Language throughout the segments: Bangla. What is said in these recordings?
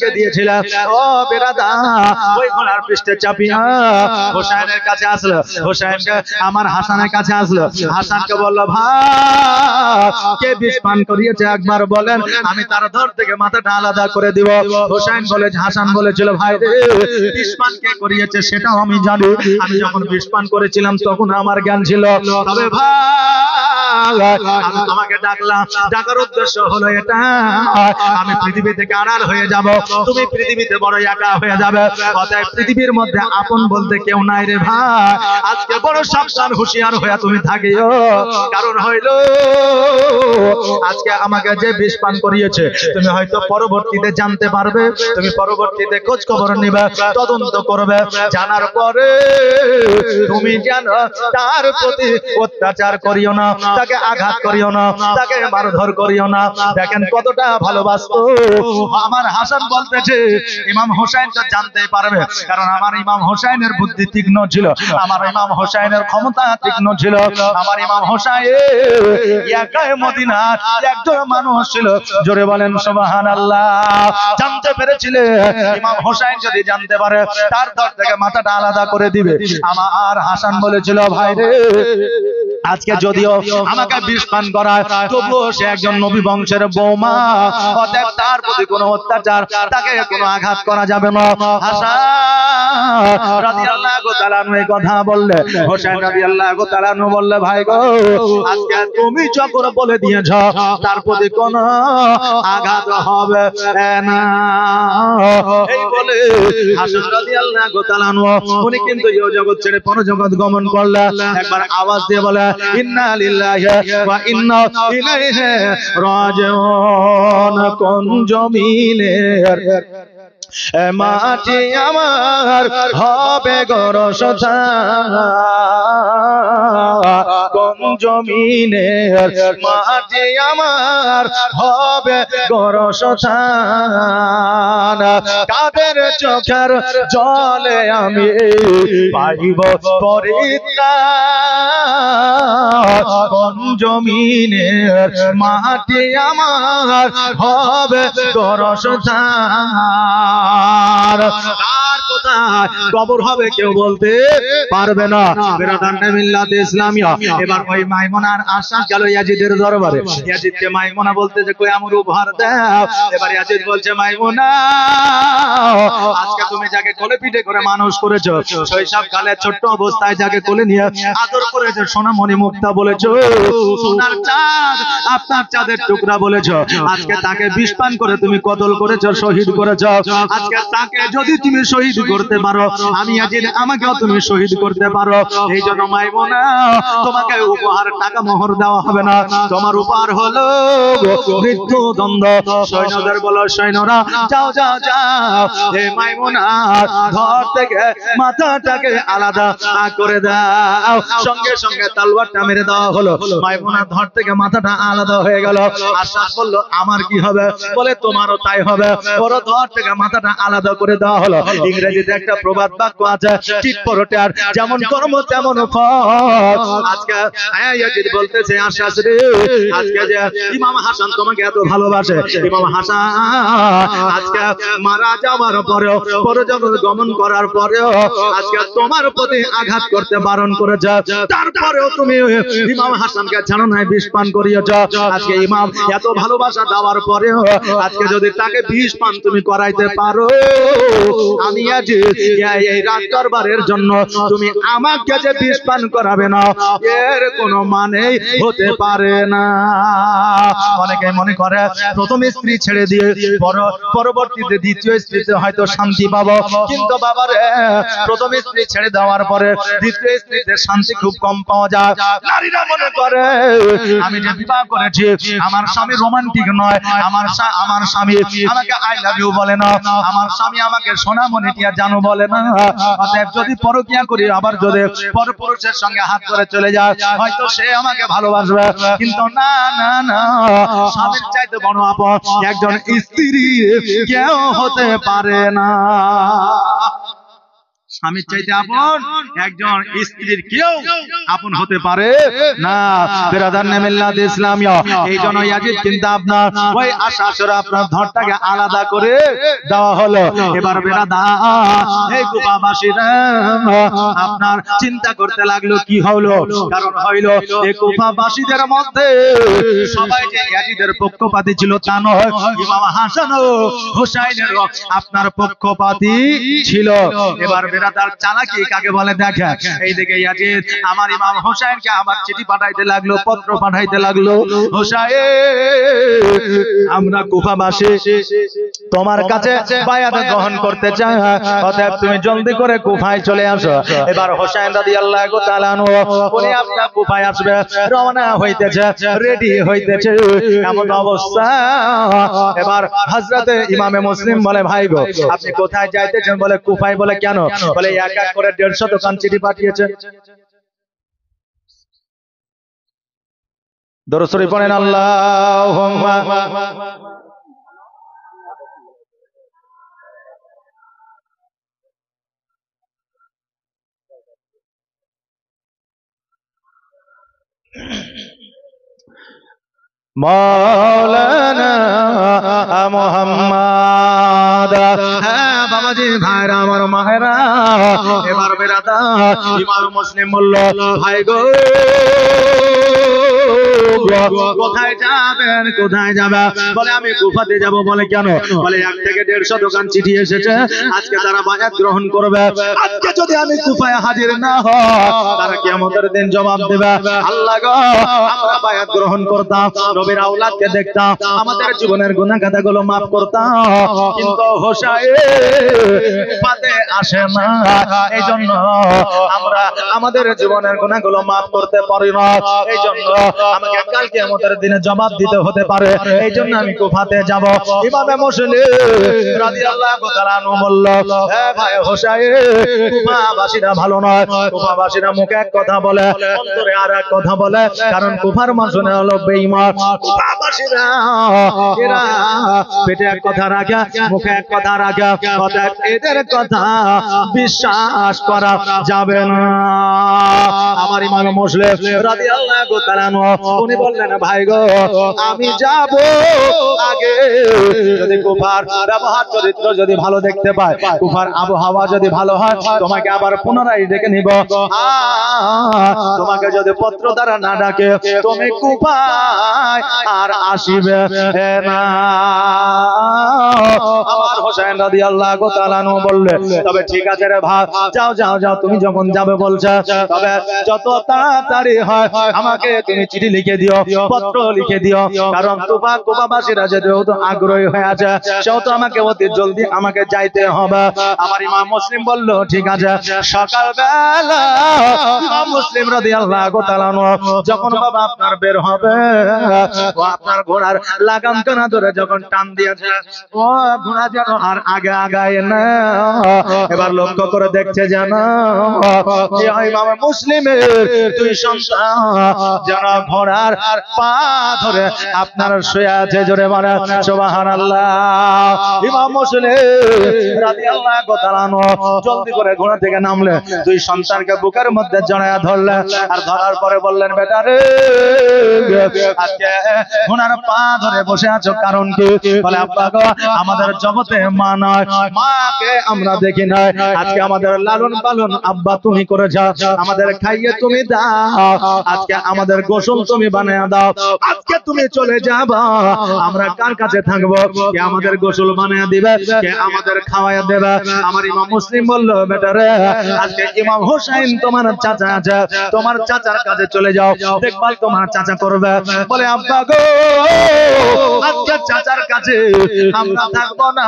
কে দিয়েছিলেন। ও বেরাদা, ওই ঘোড়ার পৃষ্ঠে চাপিয়া হোসেনের কাছে আসলো। হোসেনকে আমার হাসানের কাছে আসলো। হাসানকে বলল, ভাই কে বিষ পান করিয়েছে একবার বলেন, আমি তার ধর থেকে মাথাটা আলাদা করে দিব। হোসেন বলে, হাসান বলেছিল, ভাই রে, বিষ পান কে করিয়েছে সেটাও আমি জানি। আমি যখন বিষ পান করেছিলাম তখন আমার জ্ঞান ছিল। তবে ভাই আমি তোমাকে ডাকলাম, ডাকার উদ্দেশ্য হলো এটা, আমি পৃথিবী থেকে আড়াল হয়ে যাব, তুমি পৃথিবীতে বড় একা হয়ে যাবে। অতএব পৃথিবীর মধ্যে আপন বলতে কেউ নাই রে ভাই। আজকে বড় সাবধান হুঁশিয়ার হয়ে তুমি থাকিও। কারণ হইল আজকে আমাকে যে বিষ পান করিয়েছে তুমি হয়তো পরবর্তীতে জানতে পারবে, তুমি পরবর্তীতে খোঁজ খবর নিবে, তদন্ত করবে, জানার পরে তুমি জানো তার প্রতি অত্যাচার করিও না, তাকে আঘাত করিও না, তাকে মারধর করিও না। দেখেন কতটা ভালোবাসতো। আমার হাসান বলতেছে ইমাম হোসেন তো জানতে পারবে, কারণ আমার ইমাম হোসেনের বুদ্ধি তীক্ষ্ণ ছিল, আমার ইমাম হোসেনের ক্ষমতা তীক্ষ্ণ ছিল, আমার ইমাম হোসেন একাই মদিনার একজন মানুষ ছিল। জোরে বলেন সুবহানাল্লাহ। জানতে পেরেছিলে ইমাম হোসেন যদি জানতে পারে তার দর থেকে মাথাটা আলাদা করে দিবে। আমার হাসান বলেছিল, ভাই রে, আজকে যদিও আমাকে বিষ পান করায় তবুও সে একজন নবী বংশের বৌমা, অতএব তার প্রতি কোনো অত্যাচার, তাকে কোনো আঘাত করা যাবে না। হাসান রাদিয়াল্লাহু তাআলা এই কথা বললে, হোসেন রাদিয়াল্লাহু তাআলা বললে, ভাই গো, আজকে তুমি যখন বলে দিয়েছ তার প্রতি কোনো আঘাত হবে না। এই বলে হাসান রাদিয়াল্লাহু তাআলা উনি কিন্তু এই জগৎ ছেড়ে পরজগৎ গমন করলেন। একবার আওয়াজ দিয়ে বলে, ইন্না লিল্লাহি ওয়া ইন্না ইলাইহি রাজিউন। কোন জমিনের মাটি আমার হবে গরসথা, কোন জমিনের মাটি আমার হবে গরসথা, কাদের চোখের জলে আমি পাইব পরিত্রাণ, কোন জমিনের মাটি আমার হবে গরসথা। আর কোথায় কবর হবে কেউ বলতে পারবে না। বেরাদানে মিল্লাত ইসলামিয়া। এবার ওই মাইমুনার আশ্বাস গেল ইয়াজিদের দরবারে। ইয়াজিদকে মাইমুনা বলতে যে কই আমার উপহার দাও। এবার ইয়াজিদ বলছে, মাইমুনা, আজকে তুমি যাকে কোলে পিঠে করে মানুষ করেছো, শৈশব কালে ছোট্ট অবস্থায় যাকে কোলে নিয়ে আদর করেছো, সোনামণি মুক্তা বলেছো, সোনার চাঁদ, আপনার চাঁদের টুকরা বলেছো, আজকে তাকে বিষ পান করে তুমি কতল করেছো, শহীদ করেছো। আজকে তাকে যদি তুমি শহীদ করতে পারো, আমি ইয়াজিদ আমাকেও তুমি শহীদ করতে পারো। এই জন্য মাইমুনা, তোমাকে উপহার টাকা মোহর দেওয়া হবে না, তোমার উপহার হলো মৃত্যুদণ্ড। সৈন্যদের বলো, সৈন্যরা যাও যাও যাও, এই মাইমুনা ঘর থেকে মাথাটাকে আলাদা করে দাও। সঙ্গে সঙ্গে তলোয়ারটা মেরে দেওয়া হলো। মাইমুনা ধর থেকে মাথাটা আলাদা হয়ে গেল। আশ্বাস বললো, আমার কি হবে? বলে, তোমারও তাই হবে। ওর ধর থেকে মাথাটা আলাদা করে দেওয়া হলো। ইংরেজিতে একটা প্রবাদ বাক্য আছে, টিট ফর ট্যাট, যেমন কর্ম তেমন ফল। আজকে ইয়াজিদ বলতেছে, আশ্বাস রে, আজকে যে ইমাম হাসান তোমাকে এত ভালোবাসে, ইমাম হাসান আজকে মারা যাওয়ার পরেও, পরজগৎ গমন করার পরেও আজকে তোমার প্রতি আঘাত করতে বারণ করেছে, তারপরেও তুমি ইমাম হাসানকে জানো না বিষ পান করিয়েছ। আজকে ইমাম এত ভালোবাসা দেওয়ার পরেও আজকে যদি তাকে বিষ পান তুমি করাইতে পারো, আমি আজ এই রাত দরবারের জন্য তুমি আমাকে যে বিষ পান করাবে না, এর কোনো মানে হতে পারে না। অনেকে মনে করে প্রথম স্ত্রী ছেড়ে দিয়ে পরবর্তীতে দ্বিতীয় স্ত্রীতে হয়তো শান্তি পাবো, কিন্তু বাবারে, প্রথম স্ত্রী ছেড়ে দেওয়ার পরে দ্বিতীয় স্ত্রীতে শান্তি খুব কম পাওয়া যায়। নারীরা মনে করে আমি যে বিবাহ করেছি আমার স্বামী রোমান্টিক নয়, আমার স্বামী আমাকে আই লাভ ইউ বলে না, আমার স্বামী আমাকে সোনামণি টিয়া জানো বলে না। অতএব যদি পরকিয়া করি, আবার যদি পরপুরুষের সঙ্গে হাত ধরে চলে যায়, হয়তো সে আমাকে ভালোবাসবে, কিন্তু না না না, স্বামীর চাইতে বড় আপন একজন স্ত্রী কেউ হতে পারে না। স্বামীর চাইতে আপন একজন স্ত্রীর কেউ আপন হতে পারে না। বিরাদান মিল্লাত ইসলামিয়া, এই জন্য ইয়াজিদ কিন্তু আপনার ওই আশাসুর আপনার ধরটাকে আলাদা করে দেওয়া হলো। এবার বিরাদান এই কুফাবাসীরা আপনার চিন্তা করতে লাগলো কি হলো, কারণ হইল এই কুফাবাসীদের মধ্যে সবাই যে ইয়াজিদের পক্ষপাতী ছিল তা নয়, ইমাম হাসান ও হুসাইনের আপনার পক্ষপাতী ছিল। এবার বিরাদার চালাকি কাকে বলে দেখেন, এইদিকে ইয়াজিদ আমার ইমাম হুসাইনকে আবার চিঠি পাঠাইতে লাগলো, পত্র পাঠাইতে লাগলো, হুসাইন আমরা কুফাবাসী তোমার কাছে বায়াত গ্রহণ করতে চাই, অতএব তুমি জলদি করে কুফায় চলে আসো। এবার হুসাইন রাদিয়াল্লাহু তাআলা আনহু উনি আপনার কুফায় আসবে, রওনা হইতেছে, রেডি হইতেছে, এমন অবস্থা। এবার হযরতে ইমামে মুসলিম বলে ভাই গো আপনি কোথায় যাইতেছেন? বলে কুফায়। বলে কেন? বলে এক এক করে 150 দোকান চিঠি পাঠিয়েছে। দরুদ শরীফ পড়েন আল্লাহুম্মা মাওলানা মুহাম্মদ। হ্যাঁ বাবাজি, ভাইরা আমার, মায়েরা, এবার বিরাদার ইমাম মুসলিম বলল ভাই গো কোথায় যাবেন? কোথায় যাবে? বলে আমি কুফাতে যাব। বলে কেন? বলে 1 থেকে 150 দোকান চিঠি এসেছে, আজকে তারা বায়াত গ্রহণ করবে। আজকে যদি আমি কুফায় হাজির না হই তারা কিয়ামতের দিন জবাব দেবে, আল্লাহ গো আমরা বায়াত গ্রহণ করতাম, নবীর আওলাদকে দেখতাম, আমাদের জীবনের গুনাহ খাতাগুলো maaf করতাম, কিন্তু হুসাইন কুফাতে আসে না, এইজন্য আমরা আমাদের জীবনের গুনাহগুলো maaf করতে পারি না, এইজন্য আমাকে কাল কিয়ামতের দিনে জবাব দিতে হতে পারে, এইজন্য আমি কুফাতে যাব। ইমামে মুসলিম রাদিয়াল্লাহু তাআলা আনহু বলল হে ভাই হুসাইন, কুফাবাসীরা ভালো নয়, কুফাবাসীরা মুখে এক কথা বলে অন্তরে আর এক কথা বলে, কারণ কুফার মানুষরা হলো বেঈমান। কুফাবাসীরা এরা পেটে এক কথা রাখে, মুখে এক কথা রাখে, অতএব এদের কথা বিশ্বাস করা যাবে না। আমার ইমাম মুসলিম রাদিয়াল্লাহু তাআলা আনহু উনি বললেন ভাই গো আমি যাব, আগে যদি কুফার ব্যবহার চরিত্র যদি ভালো দেখতে পাই, কুফার আবহাওয়া যদি ভালো হয়, তোমাকে আবার পুনরায় ডেকে নিব। তোমাকে যদি পত্র দ্বারা না ডাকে তুমি কুফায় আর আসিবে না। আমার হোসেন রাদিয়াল্লাহু তাআলা আনহু বললে তবে ঠিক আছে রে ভাই, যাও যাও যাও, তুমি যখন যাবে বলছো, তবে যত তাড়াতাড়ি হয় আমাকে তুমি চিঠি লিখে দিও, পত্র লিখে দিও, কারণ কুফাবাসীরা যেহেতু আগ্রহী হয়ে আছে, সেহেতু আমাকে অতি জলদি আমাকে যাইতে হবে। আমার ইমাম মুসলিম বলল ঠিক আছে। সকালবেলা ইমাম মুসলিম রাদিয়াল্লাহু তাআলা আনহু যখন বাবা আপনার বের হবে, ও আপনার ঘোড়ার লাগাম কানা ধরে যখন টান দিয়েছে, ও ঘোড়া যেন আর আগে আগায় না। এবার লক্ষ্য করে দেখছে যেন ইমাম মুসলিমের 2 সন্তান যেন ঘোড়ার পা ধরে আপনার শুয়ে আছে। জোরে বলে সুবহানাল্লাহ। ইমাম মুসলিম রাদিয়াল্লাহু তাআলা আনহু জলদি করে ঘোড়া থেকে নামলে 2 সন্তানকে বুকের মধ্যে জড়ায়া ধরলেন, আর ধরার পরে বললেন বেটা রে আজকে ঘোড়ার পা ধরে বসে আছো কারণ কি? বলে আব্বা গো আমাদের জগতে মা নয়, মাকে আমরা দেখি নাই, আজকে আমাদের লালন পালন আব্বা তুমি করে যাও, আমাদের খাইয়ে তুমি দাও, আজকে আমাদের গোসল তুমি বানায়া দাও, আজকে তুমি চলে যাবা, আমরা কার কাছে থাকবো? কে আমাদের গোসল বানায়া দিবে, কে আমাদের খাওয়ায়া দেবে? আমার ইমাম মুসলিম বলল বেটা রে আজকে ইমাম হুসাইন তোমার চাচা আছে, তোমার চাচার কাছে চলে যাও, দেখভাল তোমার চাচা করবে। বলে আব্বা গো আজকে চাচার কাছে আমরা থাকবো না,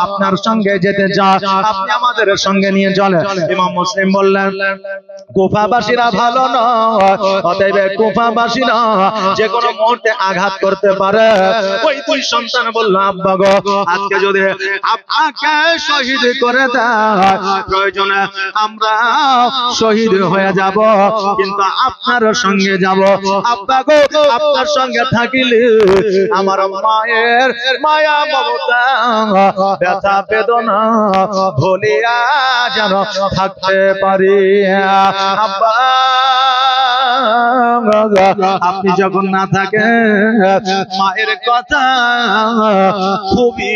আপনার সঙ্গে যেতে চাই, আপনি আমাদের সঙ্গে নিয়ে চলেন। ইমাম মুসলিম বললেন কুফাবাসীরা ভালো নয়, অতএব কুফাবাসী ভালোবাসি না, যে কোনো মুহূর্তে আঘাত করতে পারে। ওই দুই সন্তান বলল, আব্বা গো, আজকে যদি আপনাকে শহীদ করে দেয়, প্রয়োজনে আমরা শহীদ হয়ে যাব, কিন্তু আপনার সঙ্গে যাব। আব্বা গো, আপনার সঙ্গে থাকিলে আমার মায়ের মায়া মমতা ব্যথা বেদনা ভুলিয়া যেন থাকতে পারি। আব্বা, আপনি যখন না থাকেন মায়ের কথা খুবই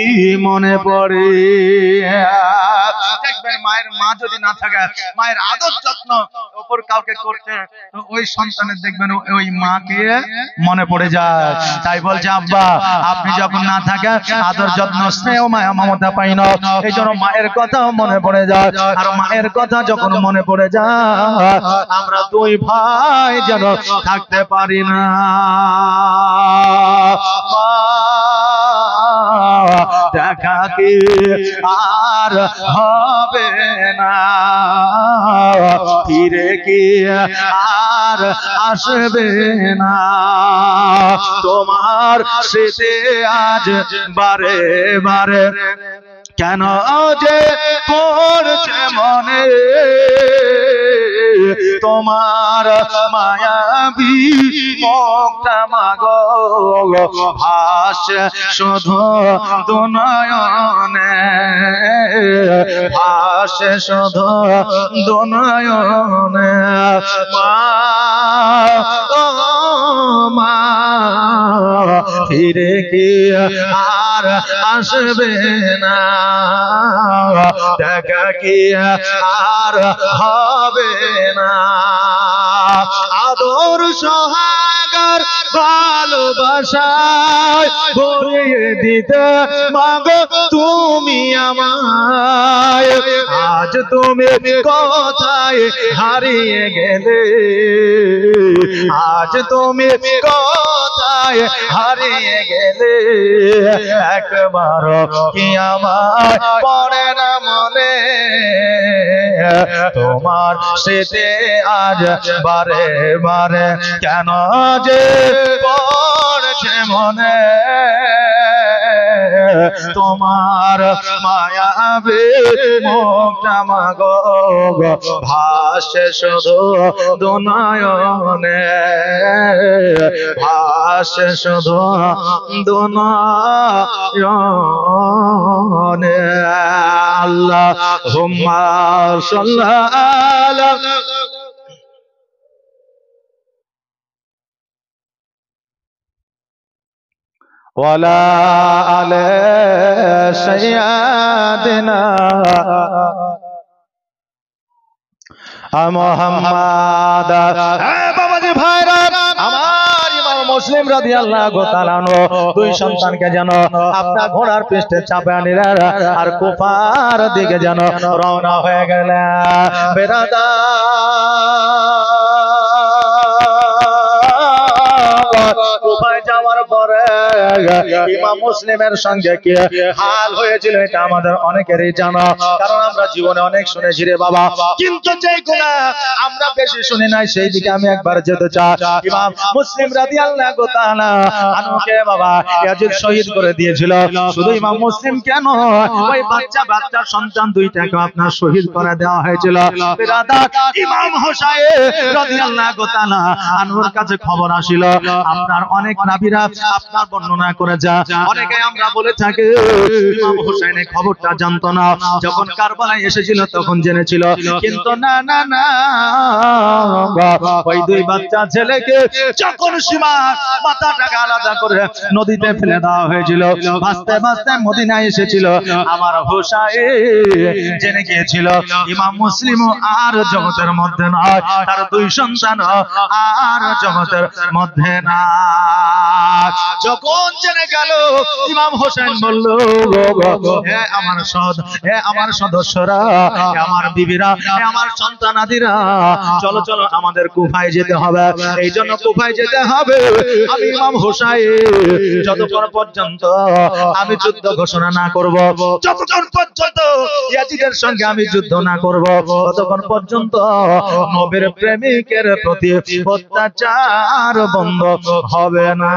মনে পড়ে। দেখবেন মায়ের মা যদি না থাকে, মায়ের আদর যত্ন ওপর কাউকে করতে, ওই সন্তানের দেখবেন ওই মাকে মনে পড়ে যায়। তাই বলছে, আব্বা আপনি যখন না থাকেন আদর যত্ন স্নেহ মায়া মমতা পাই না, এই জন্য মায়ের কথা মনে পড়ে যায়। আর মায়ের কথা যখন মনে পড়ে যায়, আমরা দুই ভাই যেন থাকতে পারি না। দেখা কি আর হবে না, ফিরে কি আর আসবে না, তোমার স্মৃতি আজ বারে বারে কেন যে পড়ছে মনে, তোমার মায়াবী মুখটা মাগো ভাসে শুধু দুনয়নে, ভাসে শুধু দুনয়নে। মা ও মা, ফিরে কি আর আসবে না, দেখা কি আর হবে না, আদর সোহাগার ভালোবাসায় ভরিয়ে দিতে মাগো তুমি আমায়। আজ তুমি কোথায় হারিয়ে গেলে, আজ তুমি কোথায় হারিয়ে গেলে, একবার কি আমার পড়ে না মনে, তোমার স্মৃতি আজ বারে বারে কেন যে পড়ছে মনে, তোমার মায়াবী মুখটা মাগো ভাসে শুধু দুনয়নে, ভাসে শুধু দুনয়নে। আল্লাহুম্মা সাল্লি ওয়ালা আলে সাইয়্যিদিনা মুহাম্মাদ। বাবাজি ভাইরা আমার, ইমাম মুসলিম রাদিয়াল্লাহু তাআলা আনহু দুই সন্তানকে যেন আপনার ঘোড়ার পৃষ্ঠে চাপে আনিলেন আর কুফার দিকে যেন রওনা হয়ে গেলেন। কুফায় যাওয়ার পরে ইমাম মুসলিমের সঙ্গে কি হাল হয়েছিল এটা আমাদের অনেকেরই জানা, কারণ আমরা জীবনে অনেক শুনেছি রে বাবা, কিন্তু যেগুলা আমরা বেশি শুনি নাই সেই দিকে আমি একবার যেতে চাই। ইমাম মুসলিম রাদিয়াল্লাহু তাআলা আনহুকে বাবা ইয়াজিদ শহীদ করে দিয়েছিল। শুধু ইমাম মুসলিম কেন, ওই বাচ্চা সন্তান দুইটাকে আপনার শহীদ করে দেওয়া হয়েছিল। বিরাদার ইমাম হোসাইন রাদিয়াল্লাহু তাআলা আনহুর কাছে খবর আসিল, আপনার অনেক নবীরা আপনার বর্ণনা করে যা, অনেকে আমরা বলে থাকি ইমাম হোসেনের খবরটা জানতো না, যখন কারবালায় এসেছিল তখন জেনেছিল, কিন্তু না না না, ওই দুই বাচ্চা ছেলেকে যখন সীমা মাথাটাকে আলাদা করে নদীতে ফেলে দেওয়া হয়েছিল, ভাসতে ভাসতে মদিনায় এসেছিল, আমার হোসাইন জেনে গিয়েছিল ইমাম মুসলিম আর জগতের মধ্যে নয়, তার দুই সন্তান আর জগতের মধ্যে না। যখন জেনে গেল ইমাম হোসেন বলল, হে আমার সদস্যরা, হে আমার বিবিরা, হে আমার সন্তানাদিরা, চলো চলো আমাদের কুফায় যেতে হবে। এই জন্য কুফায় যেতে হবে। আমি ইমাম হোসাইন যতক্ষণ পর্যন্ত আমি যুদ্ধ ঘোষণা না করব, যতক্ষণ পর্যন্ত পর্যন্ত ইয়াজিদের সঙ্গে আমি যুদ্ধ না করব, ততক্ষণ পর্যন্ত নবীর প্রেমিকের প্রতি অত্যাচার বন্ধ হবে না।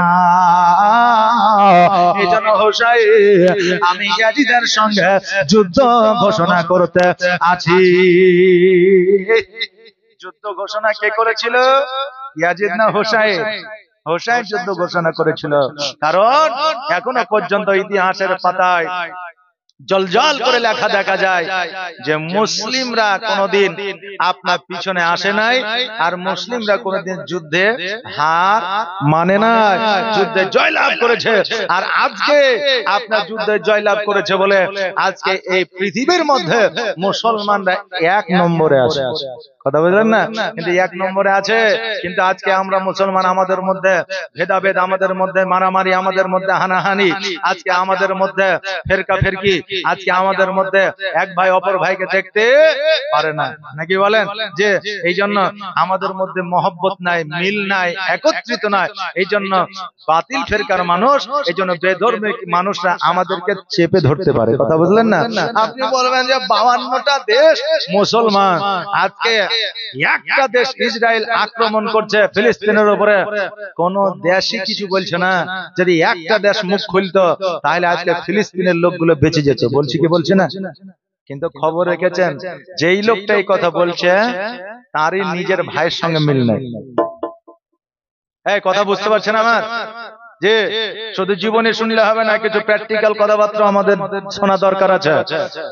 এই জন্য হোসাইন, আমি ইয়াজিদের সঙ্গে যুদ্ধ ঘোষণা করতে আছি। যুদ্ধ ঘোষণা কে করেছিল? ইয়াজিদ না হোসাইন? হোসাইন যুদ্ধ ঘোষণা করেছিল। কারণ এখনো পর্যন্ত ইতিহাসের পাতায় জলজল করে লেখা দেখা যায় যে মুসলিমরা কোনদিন আপনার পিছনে আসে নাই, আর মুসলিমরা কোনদিন যুদ্ধে হার মানে নাই, যুদ্ধে জয়লাভ করেছে। আর আজকে আপনার যুদ্ধে জয়লাভ করেছে বলে আজকে এই পৃথিবীর মধ্যে মুসলমানরা 1 নম্বরে আছে। কথা বুঝলেন না? কিন্তু 1 নম্বরে আছে, কিন্তু আজকে আমরা মুসলমান, আমাদের মধ্যে ভেদাভেদ, আমাদের মধ্যে মারামারি, আমাদের মধ্যে হানাহানি, আজকে আমাদের মধ্যে ফেরকা ফেরকি, আজকে আমাদের মধ্যে এক ভাই অপর ভাইকে দেখতে পারে না, নাকি বলেন? যে এই জন্য আমাদের মধ্যে মহব্বত নাই, মিল নাই, একত্রিত নাই। এই জন্য বাতিল ফেরকার মানুষ, এই জন্য বেধর্মী মানুষরা আমাদেরকে চেপে ধরতে পারে। কথা বুঝলেন না? আপনি বলবেন যে 52টা দেশ মুসলমান, আজকে একটা দেশ ইসরায়েল আক্রমণ করছে ফিলিস্তিনের উপরে, কোন দেশই কিছু বলছে না। যদি একটা দেশ মুখ খুলতো তাহলে আজকে ফিলিস্তিনের লোকগুলো বেঁচে যেত। বলছি কি বলছে না? কিন্তু খবর রেখেছেন, যেই লোকটা এই কথা বলছে তারই নিজের ভাইয়ের সঙ্গে মিল নেই। এই কথা বুঝতে পারছেন আমার? যে শুধু জীবনে শুনলে হবে না, কিছু প্র্যাকটিক্যাল কথাবার্তা আমাদের শোনা দরকার আছে।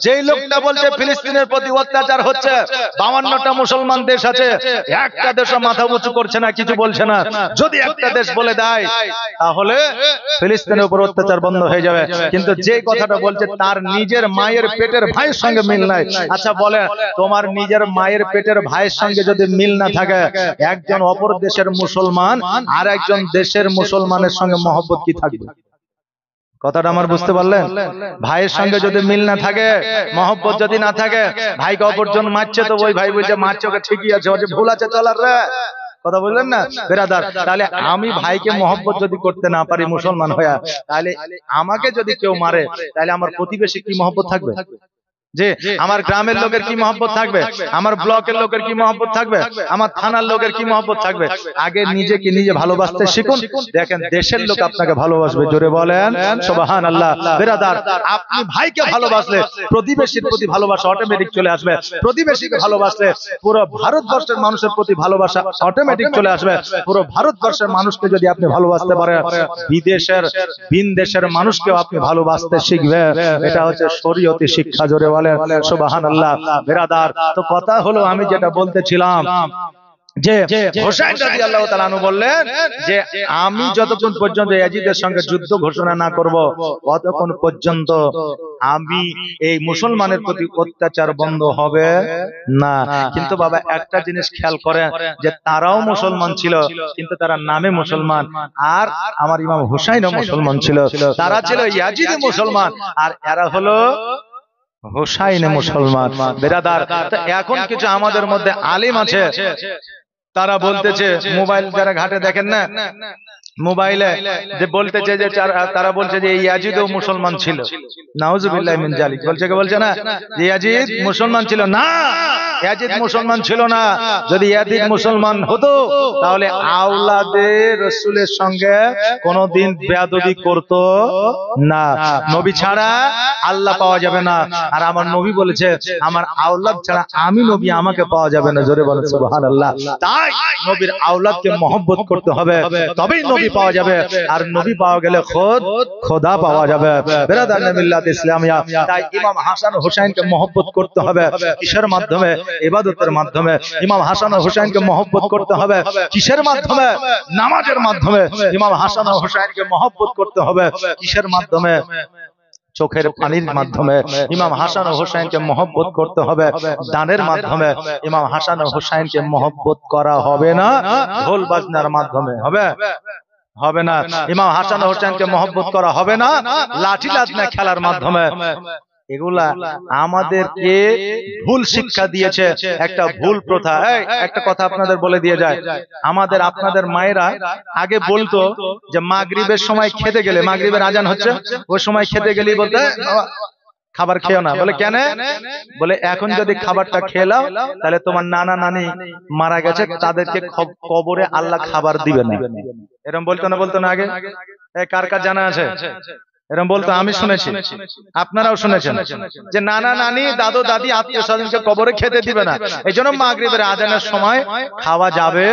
যেই লোকটা বলছে ফিলিস্তিনের প্রতি অত্যাচার হচ্ছে, 52টা মুসলমান দেশ আছে, একটা দেশও মাথা উঁচু করছে না, কিছু বলছে না। যদি একটা দেশ বলে দেয় তাহলে ফিলিস্তিনের উপর অত্যাচার বন্ধ হয়ে যাবে। কিন্তু যে কথাটা বলছে তার নিজের মায়ের পেটের ভাইয়ের সঙ্গে মিল নাই। আচ্ছা বলে, তোমার নিজের মায়ের পেটের ভাইয়ের সঙ্গে যদি মিল না থাকে, একজন অপর দেশের মুসলমান আর একজন দেশের মুসলমানের সঙ্গে মহব্বত কি থাকবে? কথাটা আমার বুঝতে পারলেন? ভাইয়ের সঙ্গে যদি মিল না থাকে, মহব্বত যদি না থাকে, ভাইকে অপরজন মারছে তো ওই ভাই বলছে মারছে, ওকে ঠিকই আছে, ওর যে ভুল আছে চলার রে। কথা বললেন না বেরাদার? তাহলে আমি ভাইকে মহব্বত যদি করতে না পারি মুসলমান হয়ে, তাহলে আমাকে যদি কেউ মারে, তাহলে আমার প্রতিবেশী কি মহব্বত থাকবে? যে আমার গ্রামের লোকের কি মহব্বত থাকবে? আমার ব্লকের লোকের কি মহব্বত থাকবে? আমার থানার লোকের কি মহব্বত থাকবে? আগে নিজেকে নিজে ভালোবাসতে শিখুন, দেখেন দেশের লোক আপনাকে ভালোবাসবে। জোরে বলেন সুবহানাল্লাহ। বেরাদার, আপনি ভাইকে ভালোবাসলে প্রতিবেশীর প্রতি ভালোবাসা অটোমেটিক চলে আসবে। প্রতিবেশীকে ভালোবাসলে পুরো ভারতবর্ষের মানুষের প্রতি ভালোবাসা অটোমেটিক চলে আসবে। পুরো ভারতবর্ষের মানুষকে যদি আপনি ভালোবাসতে পারেন, বিদেশের ভিন দেশের মানুষকেও আপনি ভালোবাসতে শিখবে। এটা হচ্ছে শরীয়তি শিক্ষা। জোরে বলেন সুবহানাল্লাহ। বেরাদার, তো কথা হলো, আমি যেটা বলতেছিলাম যে হোসাইন রাদিয়াল্লাহু তাআলা আনহু বললেন যে আমি যতক্ষণ পর্যন্ত ইয়াজিদের সঙ্গে যুদ্ধ ঘোষণা না করব, ততক্ষণ পর্যন্ত আমি এই মুসলমানের প্রতি অত্যাচার বন্ধ হবে না। কিন্তু বাবা একটা জিনিস খেয়াল করেন, যে তারাও মুসলমান ছিল, কিন্তু তারা নামে মুসলমান। আর আমার ইমাম হোসাইনও মুসলমান ছিল, তারা ছিল ইয়াজিদি মুসলমান, আর এরা হলো হোসাইনে মুসলমান। বেরাদার, এখন কিছু আমাদের মধ্যে আলিম আছে, তারা বলতেছে, মোবাইল যারা ঘাটে দেখেন না, মোবাইলে যে বলতেছে যে তারা বলছে যে ইয়াজিদও মুসলমান ছিল। নাউজুবিল্লাহ মিন জালিক। বলছে কে? বলছে না যে ইয়াজিদ মুসলমান ছিল। না, ইয়াজিদ মুসলমান ছিল না। যদি ইয়াজিদ মুসলমান হতো তাহলে আওলাদে রাসূলের সঙ্গে কোনদিন বেয়াদবি করত না। নবী ছাড়া আল্লাহ পাওয়া যাবে না, আর আমার নবী বলেছে আমার আওলাদ ছাড়া আমি নবী আমাকে পাওয়া যাবে না। জোরে বলেন সুবহানাল্লাহ। তাই নবীর আওলাদকে মহব্বত করতে হবে, তবেই নবী পাওয়া যাবে, আর নবী পাওয়া গেলে খোদা পাওয়া যাবে। বেরাদার মিল্লাত ইসলামিয়া, তাই ইমাম হাসান ও হুসাইনকে মহব্বত করতে হবে কিসের মাধ্যমে? ইবাদতের মাধ্যমে। ইমাম হাসান ও হুসাইনকে মহব্বত করতে হবে কিসের মাধ্যমে? নামাজের মাধ্যমে। ইমাম হাসান ও হুসাইনকে মহব্বত করতে হবে কিসের মাধ্যমে? চোখের পানির মাধ্যমে। ইমাম হাসান ও হুসাইনকে মহব্বত করতে হবে দানের মাধ্যমে। ইমাম হাসান ও হুসাইনকে মহব্বত করা হবে না ঢোল বাজনার মাধ্যমে। হবে না। ইমাম হাসান ও হুসাইনকে মহব্বত করা হবে না লাঠি লাঠনা খেলার মাধ্যমে। এগুলা আমাদেরকে ভুল শিক্ষা দিয়েছে, একটা ভুল প্রথা। একটা কথা আপনাদের বলে দিয়ে যায়, আমাদের আপনাদের মায়েরা আগে বলতো যে মাগরিবের সময় খেতে গেলে, মাগরিবের আজান হচ্ছে, ওই সময় খেতে গেলেই বলতে খাবার খেও না। বলে কেন? বলে এখন যদি খাবারটা খেয়ে নাও তাহলে তোমার নানা নানি মারা গেছে, তাদেরকে কবরে আল্লাহ খাবার দিবে না। এরকম বলতো না আগে? কার কার জানা আছে? এরকম বলতো, আমি শুনেছি, আপনারাও শুনেছেন যে নানা নানি দাদু দাদি আত্মীয় স্বজনকে কবরে খেতে দিবে না, এই জন্য মাগরিবের আজানের সময় খাওয়া যাবে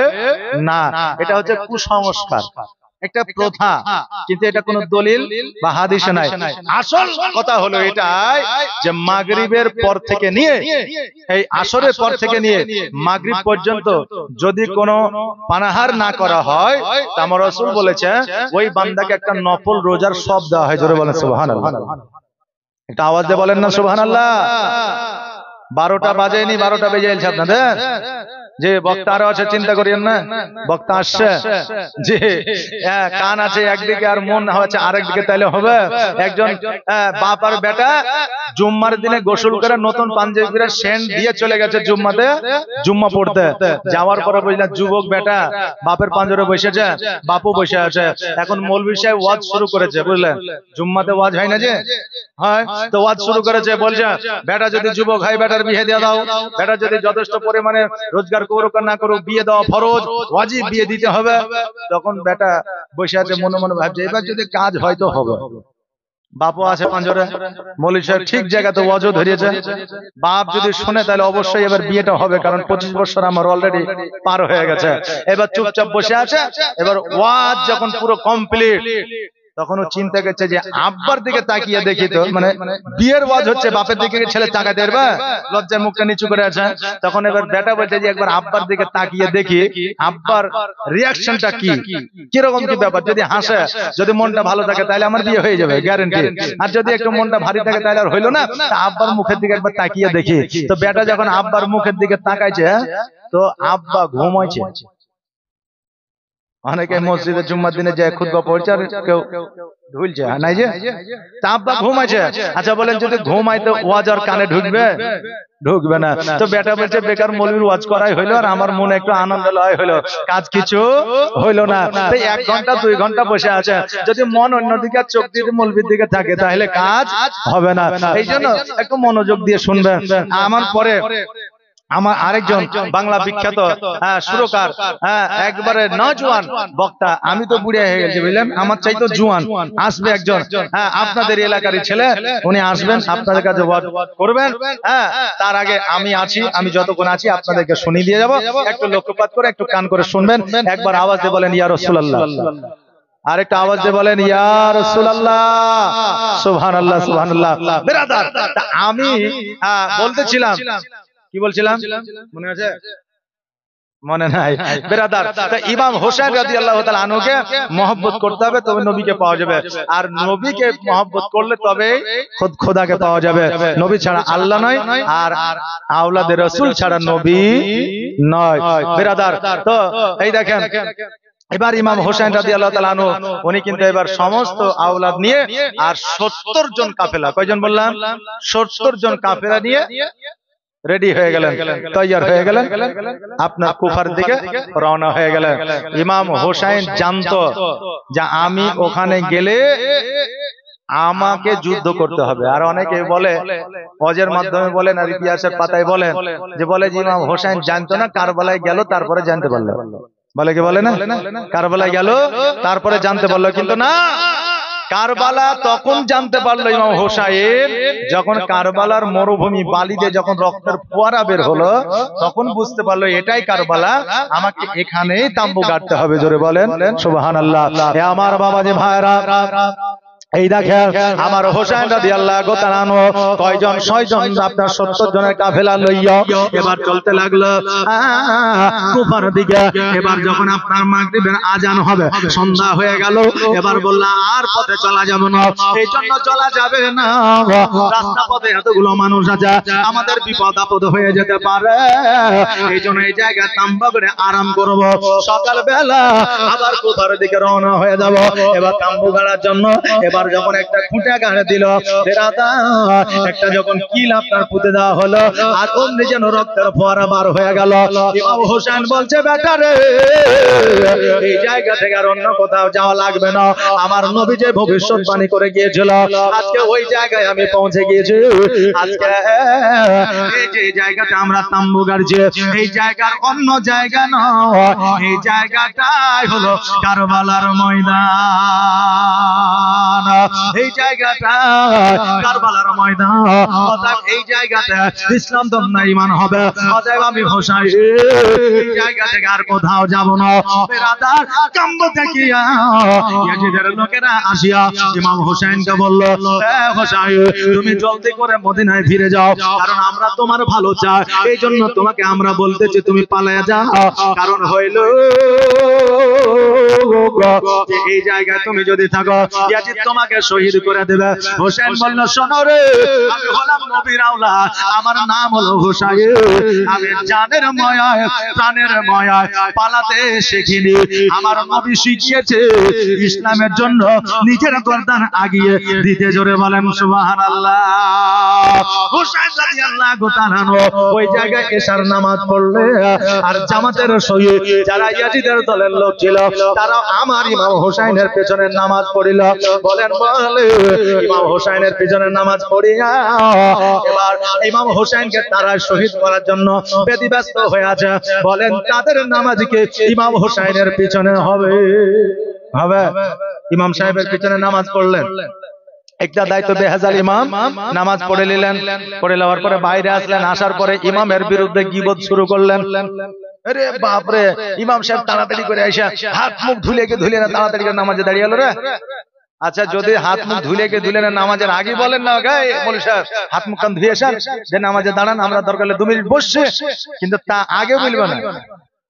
না। এটা হচ্ছে কুসংস্কার, একটা প্রথা, কিন্তু এটা কোনো দলিল বা হাদিসে নাই। আসল কথা হলো এটাই যে মাগরিবের পর থেকে নিয়ে এই আসরের পর থেকে নিয়ে মাগরিব পর্যন্ত যদি কোনো পানাহার না করা হয়, তা আমার রাসূল বলেছে ওই বান্দাকে একটা নফল রোজার সব দেওয়া হয়। জোরে বলেন সুবহানাল্লাহ। একটা আওয়াজ দিয়ে বলেন না সুবহানাল্লাহ। 12টা বাজেনি, 12টা বেজে গেছে আপনাদের। যে বক্তা আরো আছে, চিন্তা করিয়েন না, বক্তা আসছে, যে কান আছে একদিকে আর মন হচ্ছে আরেকদিকে, তাইলে হবে? একজন বাপ আর বেটা জুম্মার দিনে গোসল করে নতুন পাঞ্জাবি পরে সেন্ট দিয়ে চলে গেছে জুম্মাতে, জুম্মা পড়তে। যাওয়ার পরে বুঝলেন যুবক বেটা বাপের পাঞ্জরে বসেছে, বাপু বসে আছে। এখন মৌলভী সাহেব ওয়াজ শুরু করেছে, বুঝলেন? জুম্মাতে ওয়াজ হয় না যে, হয় তো ওয়াজ শুরু করেছে, বলছে বেটা যদি যুবক হয় বেটার বিয়ে দিয়ে দাও, বেটা যদি যথেষ্ট পরিমাণে রোজগার করুক না করুক বিয়ে দেওয়া ফরজ, ওয়াজিব, বিয়ে দিতে হবে। তখন বেটা বসে আছে, মনে মনে ভাবছে এবার যদি কাজ হয়তো হবে। বাপও আছে পাঞ্জরে, মৌলভী সাহেব ঠিক জায়গাতে ওয়াজও ধরিয়েছে। বাপ যদি শুনে তাহলে অবশ্যই এবার বিয়েটা হবে, কারণ 25 বছর আমার অলরেডি পার হয়ে গেছে। এবার চুপচাপ বসে আছে। এবার ওয়াজ যখন পুরো কমপ্লিট, তখন ও চিন্তা করছে যে আব্বার দিকে তাকিয়ে দেখি তো, মানে বিয়ের ওয়াজ হচ্ছে, বাপের দিকে ছেলে তাকাতে পারবে? লজ্জায় মুখটা নিচু করে আছে। তখন এবার বেটা বলছে যে একবার আব্বার দিকে তাকিয়ে দেখি আব্বার রিয়াকশনটা কি, কিরকম কি ব্যাপার। যদি হাসে, যদি মনটা ভালো থাকে তাহলে আমার বিয়ে হয়ে যাবে গ্যারান্টি। আর যদি একটু মনটা ভারী থাকে তাহলে আর হইলো না, আব্বার মুখের দিকে একবার তাকিয়ে দেখি। তো বেটা যখন আব্বার মুখের দিকে তাকাইছে, তো আব্বা ঘুমাইছে। অনেকে মসজিদে জুম্মার দিনে যায় খুতবা পড়ছে, আর কেউ ঢুলছে নাই যে, তা আব্বা ঘুমাইছে। আচ্ছা বলেন, যদি ঘুমাই তো ওয়াজ আর কানে ঢুকবে? ঢুকবে না। তো বেটা বলছে বেকার মৌলবীর ওয়াজ করাই হইলো, আর আমার মনে একটু আনন্দ লয় হইলো, কাজ কিছু হইলো না। তো 1 ঘন্টা 2 ঘন্টা বসে আছে, যদি মন অন্যদিকে চোখ দিয়ে মৌলবীর দিকে থাকে তাহলে কাজ হবে না। এই জন্য একটু মনোযোগ দিয়ে শুনবেন। আমার পরে আমার আরেকজন বাংলা বিখ্যাত সুরকার, একবারে নজওয়ান বক্তা, আমি তো বুড়ে হয়ে গেছি বুঝলেন, আমার চাইতো জুয়ান আসবে একজন, আপনাদের এলাকারই ছেলে, উনি আসবেন, আপনাদের কাছে ওয়াজ করবেন। তার আগে আমি আছি, আমি যতক্ষণ আছি আপনাদেরকে শুনিয়ে দিয়ে যাব। একটু লক্ষ্যপাত করে একটু কান করে শুনবেন। একবার আওয়াজ দিয়ে বলেন ইয়া রাসূলুল্লাহ। আরেকটা আওয়াজ দিয়ে বলেন ইয়া রাসূলুল্লাহ। সুবহানাল্লাহ সুবহানাল্লাহ। ব্রাদার, আমি বলতেছিলাম, কি বলছিলাম মনে আছে? মনে নাই। ব্রাদার, তা ইমাম হোসেন রাদিয়াল্লাহু তাআলা আনহুকে মহব্বত করতে হবে, তবে নবীকে পাওয়া যাবে। আর নবীকে মহব্বত করলে তবে খোদাকে পাওয়া যাবে। নবী ছাড়া আল্লাহ নয়, আর আওলাদে রাসূল ছাড়া নবী নয়। ব্রাদার, তো এই দেখেন, এবার ইমাম হোসেন রাদিয়াল্লাহু তাআলা আনহু উনি কিন্তু এবার সমস্ত আওলাদ নিয়ে আর 70 জন কাফেলা, কয়জন বললাম? 70 জন কাফেলা নিয়ে রেডি হয়ে গেলেন, তৈয়ার হয়ে গেলেন, আপনার কুফার দিকে রওনা হয়ে গেলেন। ইমাম হোসেন জানতো যে আমি ওখানে গেলে আমাকে যুদ্ধ করতে হবে। আর অনেকে বলে, ওয়াজের মাধ্যমে বলেন আর ইতিহাসের পাতায় বলেন, যে বলে যে ইমাম হোসেন জানতো না, কারবালায় গেল তারপরে জানতে পারলো। বলে কি বলে না, কারবালায় গেল তারপরে জানতে পারলো, কিন্তু না, কারবালা তখন জানতে পারলো ইমাম হোসেন যখন কারবালার মরুভূমি বালিতে যখন রক্তের ফোয়ারা বের হলো, তখন বুঝতে পারলো এটাই কারবালা, আমাকে এখানেই তাম্বু গাড়তে হবে। জোরে বলেন সুবহানাল্লাহ। এ আমার বাবাজি ভাইরা, এই দেখেন আমার হোসেন রাদিয়াল্লাহু তাআলা আনহু কয়জন? 6 জন, আপনার 70 জনের কাফেলা লইয়া এবার চলতে লাগলো কুফার দিকে। এবার যখন আপনার মাগরিবের আজান হবে, সন্ধ্যা হয়ে গেল, এবার বললা আর পথে চলা যাবে না। এই জন্য চলা যাবে না, রাস্তা পথে এতগুলো মানুষ আছে, আমাদের বিপদ আপদ হয়ে যেতে পারে। এই জন্য এই জায়গায় তাম্বু করে আরাম করব, সকাল বেলা আবার কুফার দিকে রওনা হয়ে যাব। এবার তাম্বু গাড়ার জন্য এবার এবার যখন একটা খুঁটে গাড়ে দিল, একটা যখন কিল আপনার পুঁতে দেওয়া হলো, আর অমনি যেন রক্তের ফোয়ারা বার হয়ে গেল। ইমাম হোসেন বলছে, বেটা রে, এই জায়গা থেকে আর অন্য কোথাও যাওয়া লাগবে না। আমার নবী যে ভবিষ্যৎবাণী করে গিয়েছিল, আজকে ওই জায়গায় আমি পৌঁছে গিয়েছি। আজকে এই যে জায়গাতে আমরা তাম্বু গাড়ছি, এই জায়গার অন্য জায়গা নয়, এই জায়গাটাই হলো কারবালার ময়দান। এই জায়গাটা কারবালার ময়দান। অতএব এই জায়গাতে ইসলাম ধর্ম ঈমান হবে। অতএব আমি হোসাইন এই জায়গা থেকে আর কোথাও যাব না। বেরাদার কাম্য দেখিয়া ইয়াজিদের লোকেরা আসিয়া ইমাম হোসেনকে বলল, হোসাইন তুমি জলদি করে মদিনায় ফিরে যাও, কারণ আমরা তোমার ভালো চাই। এই জন্য তোমাকে আমরা বলতেছি তুমি পালায়া যাও। কারণ হইল যে এই জায়গায় তুমি যদি থাকো, ইয়াজিদ তোমাকে শহীদ করে দেবে। হোসেন বলল, শোনো রে, আমি হলাম নবীর আওলাদ, আমার নাম হলো হোসাইন। আমি জানের ময়ায় প্রাণের ময়ায় পালাতে শিখিনি। আমার নবী শিখিয়েছে ইসলামের জন্য নিজের গর্দান আগিয়ে দিতে। জোরে বলেন সুবহানাল্লাহ। হোসেন রাদিয়াল্লাহু তাআলা ওই জায়গায় এশার নামাজ পড়লে, আর জামাতের শহীদ যারা ইয়াজিদের দলের লোক ছিল, তারা আমার ইমাম হোসেনের পেছনে নামাজ পড়িল। বলে ইমাম হোসেনের পিছনে নামাজ পড়িয়া এবার ইমাম হোসেনকে তারা শহীদ করার জন্য ব্যতিব্যস্ত হয়ে আছে। বলেন তাদের নামাজকে ইমাম হোসেনের পিছনে হবে হবে ইমাম সাহেবের পিছনে নামাজ পড়লেন। একটা দায়িত্ব বেহাজাল ইমাম নামাজ পড়ে নিলেন। পড়ে নেওয়ার পরে বাইরে আসলেন। আসার পরে ইমামের বিরুদ্ধে গীবত শুরু করলেন। আরে বাপরে, ইমাম সাহেব তাড়াতাড়ি করে আইসা হাত মুখ ধুলে না তাড়াতাড়ি করে নামাজে দাঁড়িয়ে গেল রে। আচ্ছা, যদি হাত মুখ ধুলে না নামাজের আগে বলেন না, মৌলভী সাহেব হাত মুখ কান ধুয়ে আসেন, যে নামাজে দাঁড়ান, আমরা দরকার হলে 2 মিনিট বসছে, কিন্তু তা আগে বলবে না,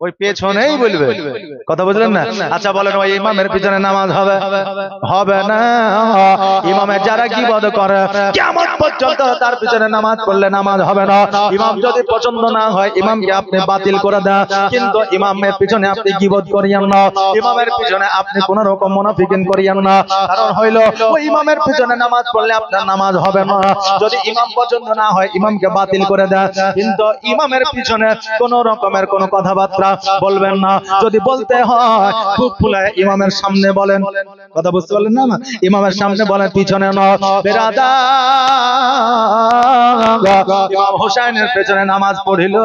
ওই পেছনেই বলবে। কথা বুঝলেন না? আচ্ছা বলেন, ওই ইমামের পিছনে নামাজ হবে হবে না? ইমামের যারা গীবত করে কিয়ামত পর্যন্ত তার পিছনে নামাজ পড়লে নামাজ হবে না। ইমাম যদি পছন্দ না হয়, ইমামকে আপনি বাতিল করে দেন, কিন্তু ইমামের পিছনে আপনি গীবত করিয়েন না, ইমামের পিছনে আপনি কোন রকম মুনাফিকিন করিয়েন না। কারণ হইল ওই ইমামের পিছনে নামাজ পড়লে আপনার নামাজ হবে না। যদি ইমাম পছন্দ না হয়, ইমামকে বাতিল করে দেন, কিন্তু ইমামের পিছনে কোন রকমের কোন কথাবার্তা বলবেন না। যদি বলতে হয় বুক ফুলায় ইমামের সামনে বলেন। কথা বুঝতে পারলেন না? ইমামের সামনে বলেন, পিছনে নয়। বেরাদার ইমাম হোসেনের পেছনে নামাজ পড়িল।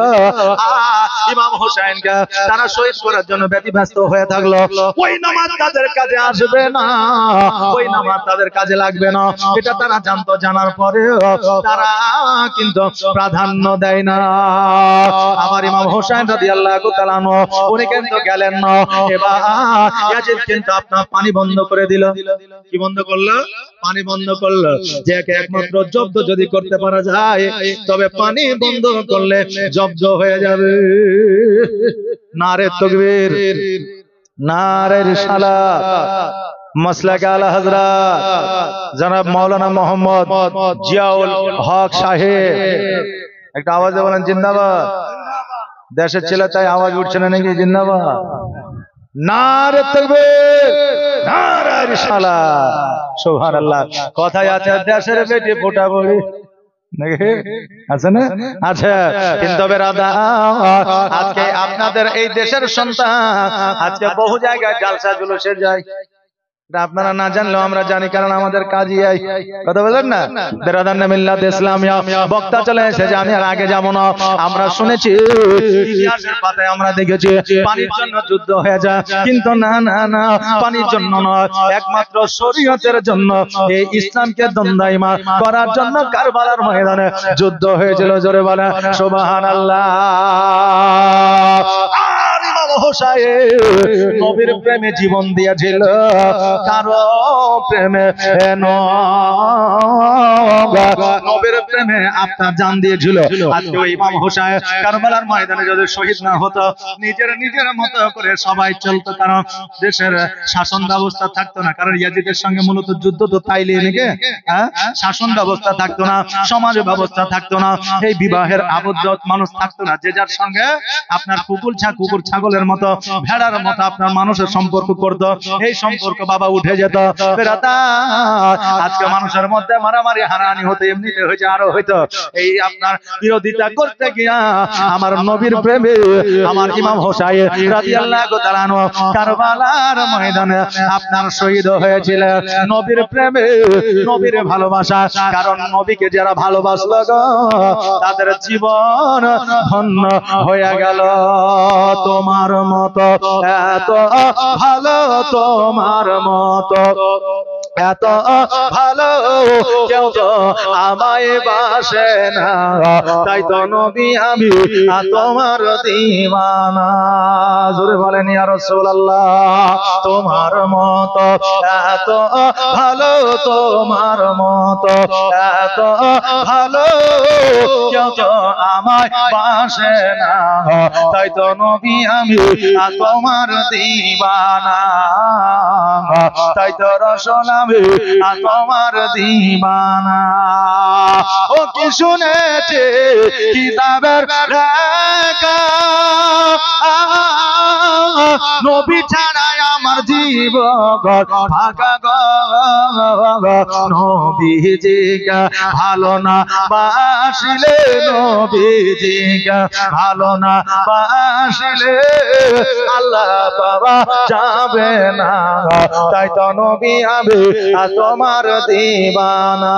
ইমাম হোসেনকে তারা শহীদ করার জন্য ব্যতিব্যস্ত হয়ে থাকলো। ওই নামাজ তাদের কাজে আসবে না, ওই নামাজ তাদের কাজে লাগবে না, এটা তারা জানতো। জানার পরে তারা কিন্তু প্রাধান্য দেয় না। আমার ইমাম হোসেন রাদিয়াল্লাহু তাআলা উনি কিন্তু গেলেন না। এবার ইয়াজিদ কিন্তু আপনার পানি বন্ধ করে দিল। কি বন্ধ করলো? পানি বন্ধ করলো। যে একমাত্র জব্দ যদি করতে পারা যায়, তবে পানি বন্ধ করলে জব্দ হয়ে যাবে। নারে তাকবীর, নারে রিসালাত। মাসলাক আলা হযরত জনাব মাওলানা মোহাম্মদ জিয়াউল হক সাহেব, একটা আওয়াজে বলেন জিন্দাবাদ। দেশের ছেলে তাই আওয়াজ উঠছে না নাকি? জিন্দাবাদ। নারে তাকবীর, নারে রিসালাত। সুবহানাল্লাহ। কথায় আছে দেশের বেটি ফোটা বড়ি, আছে না? আচ্ছা, কিন্তু বেরাদার আজকে আপনাদের এই দেশের সন্তান আজকে বহু জায়গায় জালসা জুলুসে যায়। আপনারা না জানলেও আমরা জানি, কারণ আমাদের কাজই এই। কথা বলেন না? বেরাদার মিল্লাত ইসলামিয়া বক্তা চলে এসেছে, আমি আর আগে যাব না। আমরা শুনেছি, ইতিহাসের পাতায় আমরা দেখেছি পানির জন্য যুদ্ধ হয়ে যায়, কিন্তু না না না, পানির জন্য নয়, একমাত্র শরীয়তের জন্য, এই ইসলামকে দণ্ডায়মান করার জন্য কারবালার ময়দানে যুদ্ধ হয়েছিল। জোরে বলে সুবহানাল্লাহ। নবীর প্রেমে জীবন দিয়েছিল, কারো প্রেমে নবীর প্রেমে আপনার জান দিয়েছিল। আজকে ওই ইমাম হোসেন কারবালার ময়দানে যদি শহীদ না হতো, নিজের মতো করে সবাই চলতো, কারণ দেশের শাসন ব্যবস্থা থাকতো না। কারণ ইয়াজিদের সঙ্গে মূলত যুদ্ধ তো তাইলে নাকি, শাসন ব্যবস্থা থাকতো না, সমাজ ব্যবস্থা থাকতো না, এই বিবাহের আবদ্ধ মানুষ থাকতো না। যে যার সঙ্গে আপনার কুকুর ছাগলের মতো ভেড়ার মতো আপনার মানুষের সম্পর্ক করতো, এই সম্পর্ক বাবা উঠে যেত। আজকে মানুষের মধ্যে মারামারি হারানি হতে এমনিতে হয়েছে, আরো হয়তো এই আপনার বিরোধিতা করতে গিয়া আমার নবীর প্রেমে আমার ইমাম হোসাইন রাদিয়াল্লাহু তাআলা আনহু কারবালার ময়দানে আপনার শহীদ হয়েছিলেন নবীর প্রেমে, নবীর ভালোবাসা। কারণ নবীকে যারা ভালোবাসলো গো তাদের জীবন ধন্য হয়ে গেল। তোমার মতো এত ভালো, তোমার মতো এত ভালো কেউ তো আমায় বাসে না, তাই তো নবী আমি তোমার দিওয়ানা। জোরে বলেন ইয়া রাসূলুল্লাহ। তোমার মতো এত ভালো, তোমার মতো এত ভালো কেউ তো আমায় বাসে না, তাই তো নবী আমি তোমার দিওয়ানা, তাই তো রাসূল আমি তোমার দিওয়ানা। ও কি শুনেছে কিতাবের লেখা, নবী ছাড়া আমার জীবন ভাগা গো, নবীজিকে ভালো না বাসিলে, নবীজিকে ভালো না বাসিলে আল্লাহ পাওয়া যাবে না, তাই তো নবী আমি তোমার দিওয়ানা।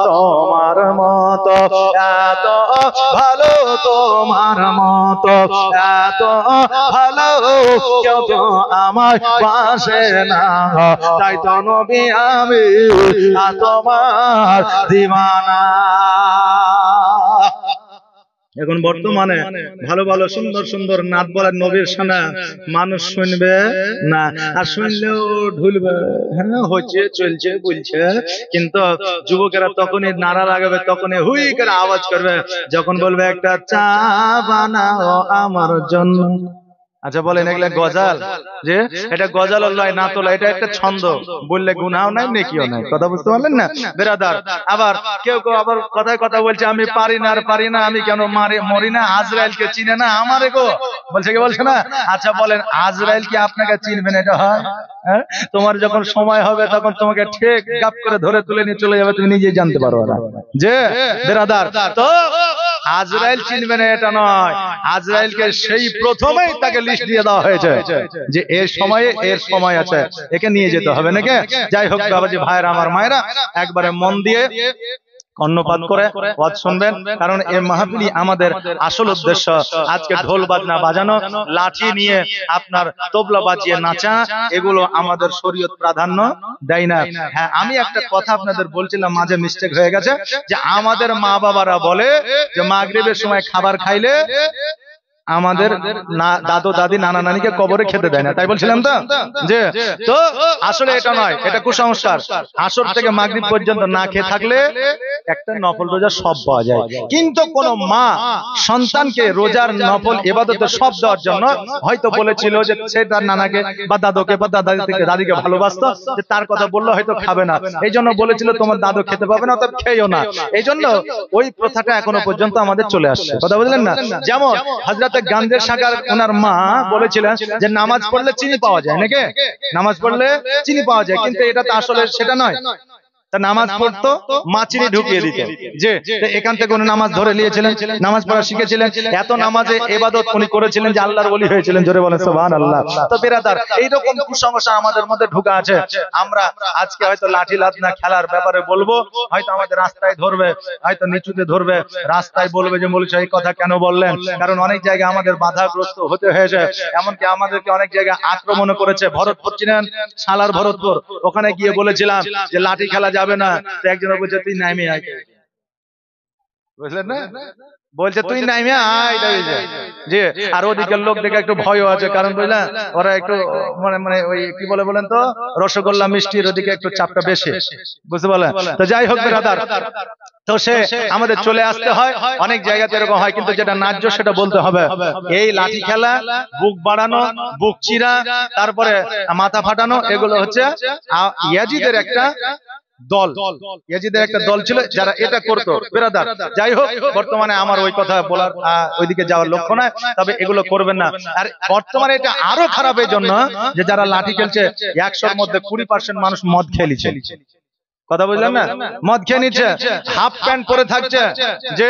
তোমার মতো এত ভালো, তোমার মতো এত ভালো কেউ তো আমার বাসে না, তাই তো নবী আমি তোমার দিওয়ানা। এখন বর্তমানে ভালো ভালো সুন্দর সুন্দর নাত বলার নবীর শানে মানুষ শুনবে না, আর শুনলেও ঢুলবে, হ্যাঁ হচ্ছে চলছে বলছে, কিন্তু যুবকেরা তখনই নারা লাগাবে, তখনই হুই করে আওয়াজ করবে যখন বলবে একটা চা বানাও আমার জন্য। আচ্ছা বলেন এগুলা গজাল? যে এটা গজাল লয় না তোলা, এটা একটা ছন্দ, বললে গুনাহও নাই নেকিও নাই। কথা বুঝতে পারলেন না বেরাদার? আবার কেউ কেউ আবার কথায় কথা বলছে আমি পারি না আর পারি না, আমি কেন মরি না, আজরাইলকে চিনে না আমারে গো, বলছে কি বলছে না? আচ্ছা বলেন আজরাইল কি আপনাকে চিনবেন? এটা হয়? হ্যাঁ, তোমার যখন সময় হবে তখন তোমাকে ঠিক গাপ করে ধরে তুলে নিয়ে চলে যাবে, তুমি নিজেই জানতে পারো না যে বেরাদার। তো আজরাইল চিনবে না এটা নয়, আজরাইলকে সেই প্রথমেই তাকে লিস্ট দিয়ে দেওয়া হয়েছে যে এর সময়ে এর সময় আছে, একে নিয়ে যেতে হবে নাকি। যাই হোক বাবাজি ভাইরা আমার মায়েরা, একবারে মন দিয়ে কর্ণপাত করে ওয়াজ শুনবেন, কারণ এই মাহফিলই আমাদের আসল উদ্দেশ্য। আজকে ঢোল বাজনা বাজানো, লাঠি নিয়ে আপনার তবলা বাজিয়ে নাচা, এগুলো আমাদের শরীয়ত প্রাধান্য দেয় না। হ্যাঁ, আমি একটা কথা আপনাদের বলছিলাম, মাঝে মিস্টেক হয়ে গেছে, যে আমাদের মা বাবারা বলে যে মাগরিবের সময় খাবার খাইলে আমাদের দাদু দাদি নানা নানিকে কবরে খেতে দেয় না, তাই বলছিলাম তো যে, তো আসলে এটা নয়, এটা কুসংস্কার। আসর থেকে মাগরিব পর্যন্ত না খেয়ে থাকলে একটা নফল রোজা সব পাওয়া যায়, কিন্তু কোন মা সন্তানকে রোজার নফল ইবাদতের সব দেওয়ার জন্য হয়তো বলেছিল যে সে তার নানাকে বা দাদুকে বা দাদিকে ভালোবাসতো, যে তার কথা বললে হয়তো খাবে না, এই জন্য বলেছিল তোমার দাদু খেতে পাবে না, অতএব খেয়েও না। এই জন্য ওই প্রথাটা এখনো পর্যন্ত আমাদের চলে আসছে। কথা বুঝলেন না? যেমন হযরত গান্ধীর সাকার ওনার মা বলেছিলেন যে নামাজ পড়লে চিনি পাওয়া যায় নাকি, নামাজ পড়লে চিনি পাওয়া যায়, কিন্তু এটা তো আসলে সেটা নয়। তা নামাজ পড়তো, মা চিনি ঢুকিয়ে দিত, যে এখান থেকে উনি নামাজ ধরে নিয়েছিলেন, নামাজ পড়া শিখেছিলেন, এত নামাজে ইবাদত উনি করেছিলেন যে আল্লাহর ওলি হয়েছিলেন। জোরে বলেন সুবহানাল্লাহ। তো বিরাদার, এইরকম কুসংস্কার আমাদের মধ্যে ঢুকা আছে। আমরা আজকে হয়তো লাঠি লাদনা খেলার ব্যাপারে বলবো, হয়তো আমাদের রাস্তায় ধরবে, হয়তো নিচুতে ধরবে, রাস্তায় বলবে যে মৌলভী এই কথা কেন বললেন, কারণ অনেক জায়গায় আমাদের বাধাগ্রস্ত হতে হয়েছে, এমনকি আমাদেরকে অনেক জায়গায় আক্রমণ করেছে। ভরতপুর চিনেন, সালার ভরতপুর, ওখানে গিয়ে বলেছিলাম যে লাঠি খেলা যাবে না, তো একজন বলছে তুই নাইমে আয়, বুঝলেন না, বলছে তুই নাইমে আয়, জি। আর ওদিকের লোক দেখে একটু ভয়ও আছে, কারণ বুঝলেন ওরা একটু মানে ওই কি বলে বলেন তো, রসগোল্লা মিষ্টির ওদিকে একটু চাপটা বেশি, বুঝতে পারলেন? তো যাই হোক ব্রাদার, তো সে আমাদের চলে আসতে হয়, অনেক জায়গাতে এরকম হয়, কিন্তু যেটা ন্যায্য সেটা বলতে হবে। এই লাঠি খেলা, বুক বাড়ানো, বুক চিরা, তারপরে মাথা ফাটানো, এগুলো হচ্ছে ইয়াজিদের একটা দল, ইয়াজিদের একটা দল ছিল যারা এটা করতো ব্রাদার। যাই হোক, বর্তমানে আমার ওই কথা বলার ওইদিকে যাওয়ার লক্ষ্য নয়, তবে এগুলো করবেন না। আর বর্তমানে এটা আরো খারাপ এই জন্য যে যারা লাঠি খেলছে 100-র মধ্যে 20% মানুষ মদ খেলিছে। কথা বুঝলেন না? মদ খেয়ে নিচ্ছে, হাফ প্যান্ট পরে থাকছে, যে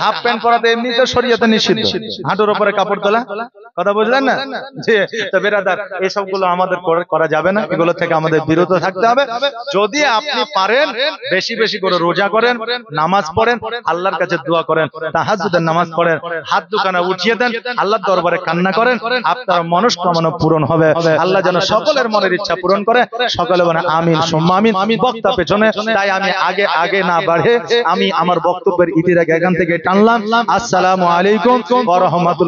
হাফ প্যান্ট পরাতে এমনিতে শরীয়তে নিষিদ্ধ, হাঁটুর উপরে কাপড় তোলা। কথা বুঝলেন না? যে তো বেরাদার, এসব গুলো আমাদের করা যাবে না, এগুলো থেকে আমাদের বিরত থাকতে হবে। যদি আপনি পারেন বেশি বেশি করে রোজা করেন, নামাজ পড়েন, আল্লাহর কাছে দোয়া করেন, তাহাজ্জুদের নামাজ পড়েন, হাত দুখানা উঠিয়ে দেন, আল্লাহর দরবারে কান্না করেন, আপনার মনস্কামনা পূরণ হবে। আল্লাহ যেন সকলের মনের ইচ্ছা পূরণ করে। সকলে বলে আমিন সুম্মা আমিন। বক্তা পেছনে, তাই আমি আগে না বাড়ে আমি আমার বক্তব্যের ইতির আগে এখান থেকে টানলাম। আসসালামু আলাইকুম ওয়া রাহমাতুল্লাহ।